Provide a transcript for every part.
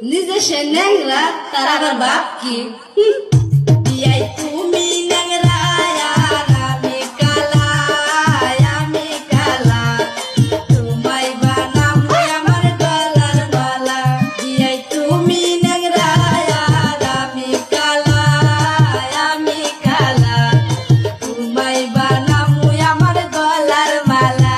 নিজে সে ন্যাংরা তার আবার বাপ কি বিয়াই তুমি ন্যাংরা আর আমি কালা তোমায় বানাবো আমার গলার মালা বিয়াই তুমি ন্যাংরা আর আমি কালা তোমায় বানাবো আমার গলার মালা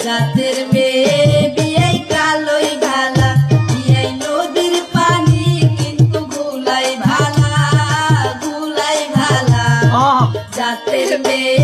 জাতের মেয়ে বিয়াই কালোই ভালা বিয়াই নদীর পানি কিন্তু গুলাই ভালা জাতের মেয়ে